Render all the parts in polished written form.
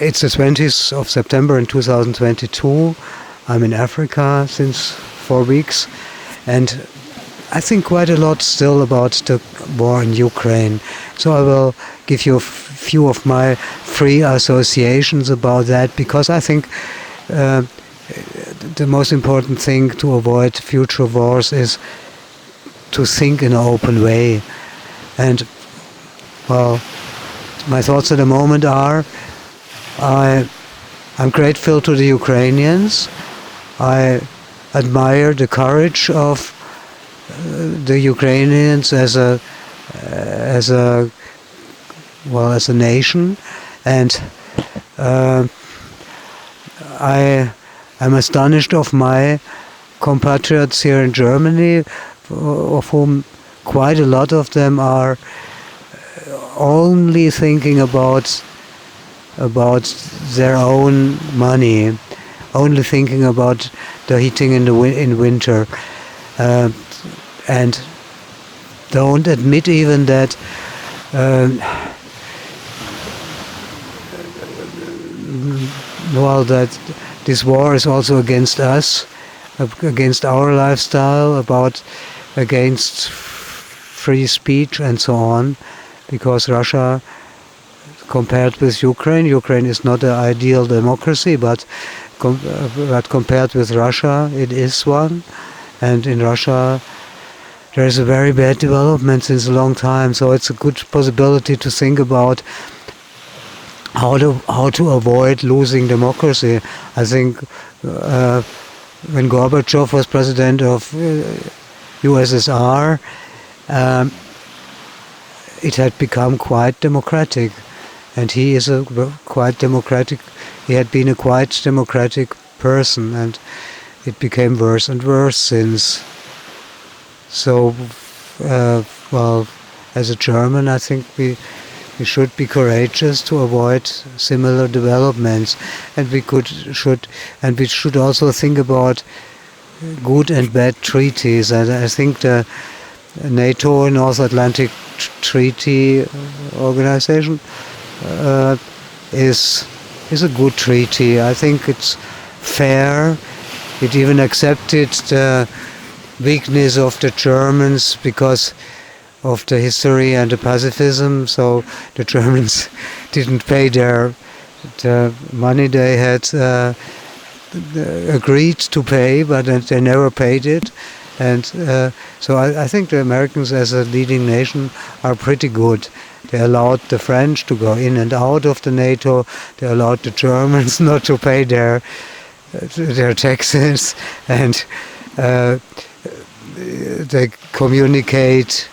It's the 20th of September in 2022. I'm in Africa since 4 weeks, and I think quite a lot still about the war in Ukraine. So I will give you a few of my free associations about that, because I think the most important thing to avoid future wars is to think in an open way. And, well, my thoughts at the moment are, I'm grateful to the Ukrainians. I admire the courage of the Ukrainians as a nation, and I'm astonished of my compatriots here in Germany, of whom quite a lot of them are only thinking about their own money, only thinking about the heating in winter, and don't admit even that that this war is also against us, against our lifestyle, against free speech and so on, because Russia, compared with Ukraine is not an ideal democracy, but compared with Russia, it is one. And in Russia, there is a very bad development since a long time. So it's a good possibility to think about how to avoid losing democracy. I think when Gorbachev was president of USSR, it had become quite democratic. And he is he had been a quite democratic person, and it became worse and worse since. So, as a German, I think we should be courageous to avoid similar developments, and we should also think about good and bad treaties. And I think the NATO, North Atlantic Treaty Organization, is a good treaty. I think it's fair. It even accepted the weakness of the Germans because of the history and the pacifism. So the Germans didn't pay the money they had agreed to pay, but they never paid it. And so I think the Americans, as a leading nation, are pretty good. They allowed the French to go in and out of the NATO. They allowed the Germans not to pay their taxes, and they communicate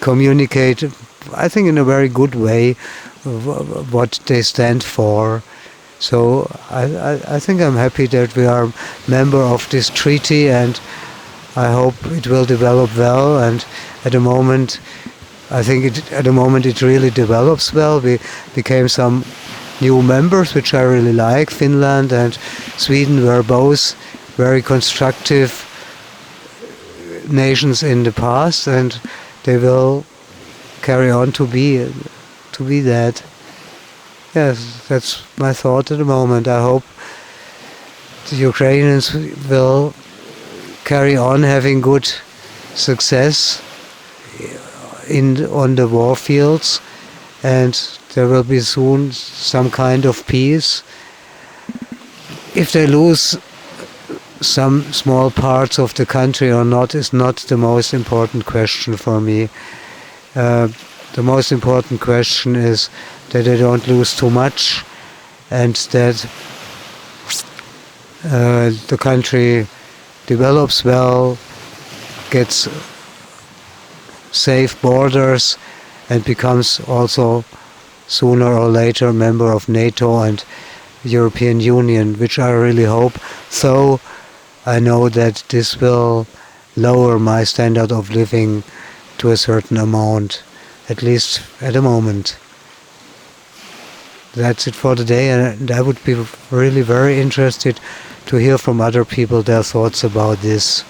communicate, I think, in a very good way what they stand for. So I think I'm happy that we are a member of this treaty, and I hope it will develop well. And at the moment, it really develops well. We became some new members, which I really like. Finland and Sweden were both very constructive nations in the past, and they will carry on to be that. Yes, that's my thought at the moment. I hope the Ukrainians will carry on having good success on the war fields, and there will be soon some kind of peace. If they lose some small parts of the country or not is not the most important question for me. The most important question is that they don't lose too much, and that the country develops well, gets safe borders, and becomes also sooner or later a member of NATO and the European Union, which I really hope. So I know that this will lower my standard of living to a certain amount, at least at the moment. That's it for today, and I would be really very interested to hear from other people their thoughts about this.